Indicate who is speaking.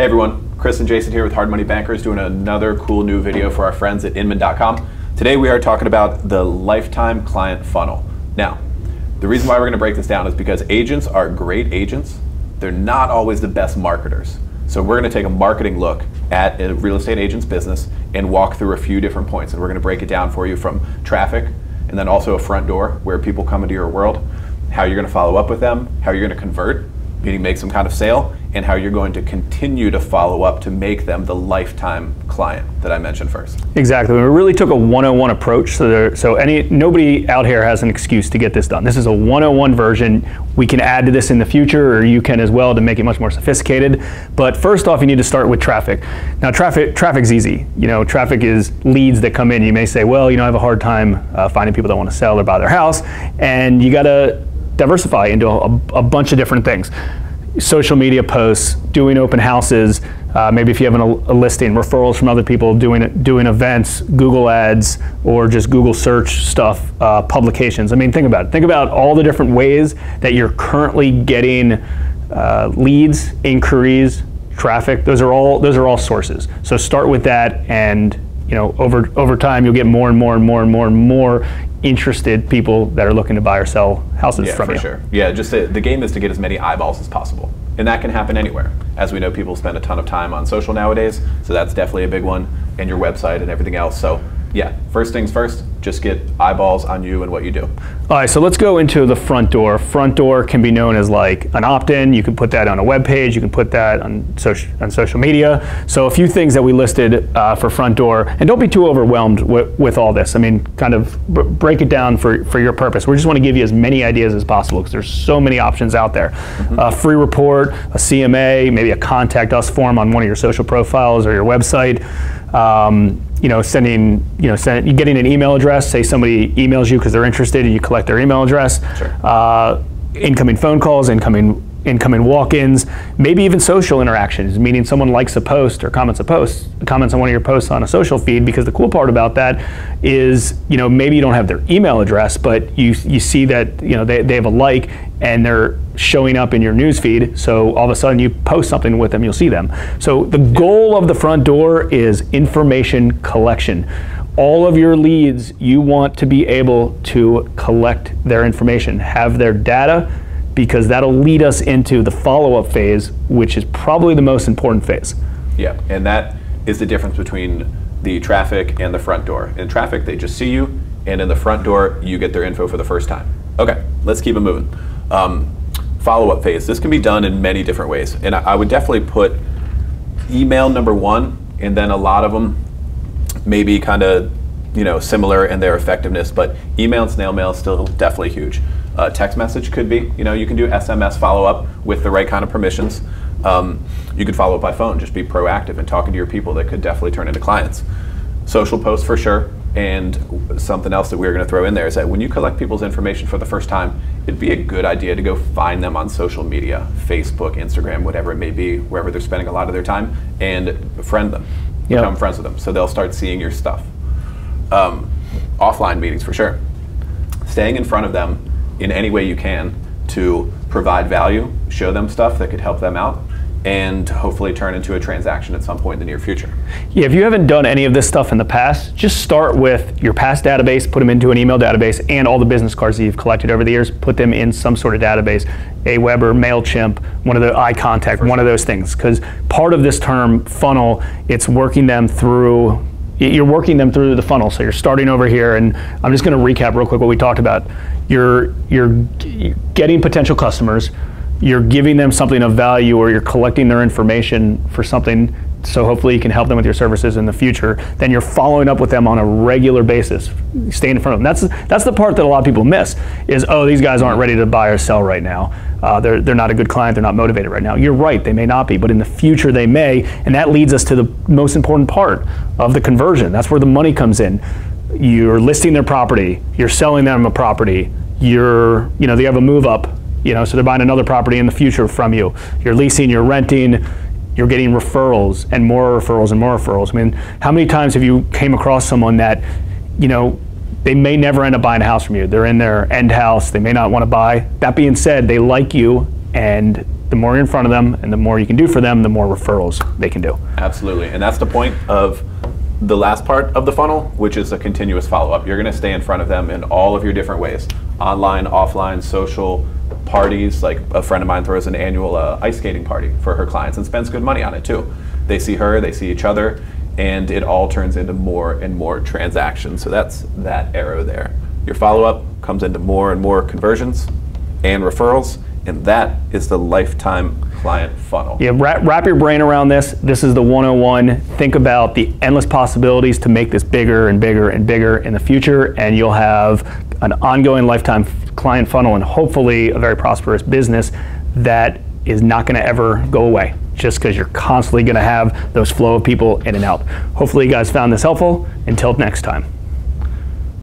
Speaker 1: Hey everyone, Chris and Jason here with Hard Money Bankers doing another cool new video for our friends at Inman.com. Today we are talking about the lifetime client funnel. Now, the reason why we're going to break this down is because agents are great agents. They're not always the best marketers. So we're going to take a marketing look at a real estate agent's business and walk through a few different points. And we're going to break it down for you from traffic and then also a front door where people come into your world, how you're going to follow up with them, how you're going to convert, meaning make some kind of sale, and how you're going to continue to follow up to make them the lifetime client that I mentioned first.
Speaker 2: Exactly. We really took a 101 approach. So nobody out here has an excuse to get this done. This is a 101 version. We can add to this in the future, or you can as well to make it much more sophisticated. But first off, you need to start with traffic. Now, traffic's easy. You know, traffic is leads that come in. You may say, well, you know, I have a hard time finding people that want to sell or buy their house, and you got to diversify into a bunch of different things. Social media posts, doing open houses, maybe if you have a listing, referrals from other people, doing events, Google ads, or just Google search stuff, publications. I mean, think about it. Think about all the different ways that you're currently getting leads, inquiries, traffic. Those are all sources. So start with that, and you know, over time you'll get more and more interested people that are looking to buy or sell houses from you.
Speaker 1: Yeah, for sure. Yeah, just the game is to get as many eyeballs as possible. And that can happen anywhere. As we know, people spend a ton of time on social nowadays, so that's definitely a big one, and your website and everything else. So yeah, first things first, just get eyeballs on you and what you do.
Speaker 2: All right, so let's go into the front door. Front door can be known as like an opt-in. You can put that on a web page. You can put that on social media. So a few things that we listed for front door, and don't be too overwhelmed with all this. I mean, kind of break it down for your purpose. We just want to give you as many ideas as possible because there's so many options out there. A free report, a CMA, maybe a contact us form on one of your social profiles or your website. You know, getting an email address. Say somebody emails you because they're interested, and you collect their email address.
Speaker 1: Sure.
Speaker 2: Incoming phone calls, incoming walk-ins, maybe even social interactions, meaning someone likes a post or comments on one of your posts on a social feed. Because the cool part about that is, you know, maybe you don't have their email address, but you see that, you know, they have a like and they're showing up in your news feed. So all of a sudden you post something with them, you'll see them. So the goal of the front door is information collection. All of your leads, you want to be able to collect their information, have their data, because that'll lead us into the follow-up phase, which is probably the most important phase.
Speaker 1: Yeah, and that is the difference between the traffic and the front door. In traffic, they just see you, and in the front door, you get their info for the first time. Okay, let's keep it moving. Follow-up phase. This can be done in many different ways, and I would definitely put email number one, and then a lot of them maybe kind of, you know, similar in their effectiveness, but email and snail mail is still definitely huge. Text message could be, you know, you can do SMS follow-up with the right kind of permissions. You could follow up by phone, just be proactive and talking to your people that could definitely turn into clients. Social posts for sure, and something else that we're going to throw in there is that when you collect people's information for the first time, it'd be a good idea to go find them on social media, Facebook, Instagram, whatever it may be, wherever they're spending a lot of their time, and friend them, become friends with them, so they'll start seeing your stuff. Offline meetings for sure. Staying in front of them in any way you can to provide value, show them stuff that could help them out, and hopefully turn into a transaction at some point in the near future.
Speaker 2: Yeah, if you haven't done any of this stuff in the past, just start with your past database, put them into an email database, and all the business cards that you've collected over the years, put them in some sort of database, Aweber, MailChimp, one of the iContact, one of those things. Because part of this term funnel, it's working them through, you're working them through the funnel. So you're starting over here, and I'm just going to recap real quick what we talked about. You're getting potential customers, you're giving them something of value, or you're collecting their information for something, so hopefully you can help them with your services in the future. Then you're following up with them on a regular basis, staying in front of them. That's the part that a lot of people miss, is, oh, these guys aren't ready to buy or sell right now. They're not a good client, they're not motivated right now. You're right, they may not be, but in the future they may, and that leads us to the most important part of the conversion. That's where the money comes in. You're listing their property, you're selling them a property, they have a move up, so they're buying another property in the future from you. You're leasing, you're renting, you're getting referrals and more referrals and more referrals. I mean, how many times have you came across someone that, they may never end up buying a house from you. They're in their end house, they may not want to buy. That being said, they like you and the more you're in front of them and the more you can do for them, the more referrals they can do.
Speaker 1: Absolutely. And that's the point of the last part of the funnel, which is a continuous follow-up. You're going to stay in front of them in all of your different ways. Online, offline, social, parties. Like a friend of mine throws an annual ice skating party for her clients and spends good money on it too. They see her, they see each other, and it all turns into more and more transactions. So that's that arrow there. Your follow-up comes into more and more conversions and referrals, and that is the lifetime client funnel.
Speaker 2: Yeah, wrap your brain around this. This is the 101. Think about the endless possibilities to make this bigger and bigger and bigger in the future, and you'll have an ongoing lifetime client funnel and hopefully a very prosperous business that is not going to ever go away, just because you're constantly going to have those flow of people in and out. Hopefully you guys found this helpful. Until next time.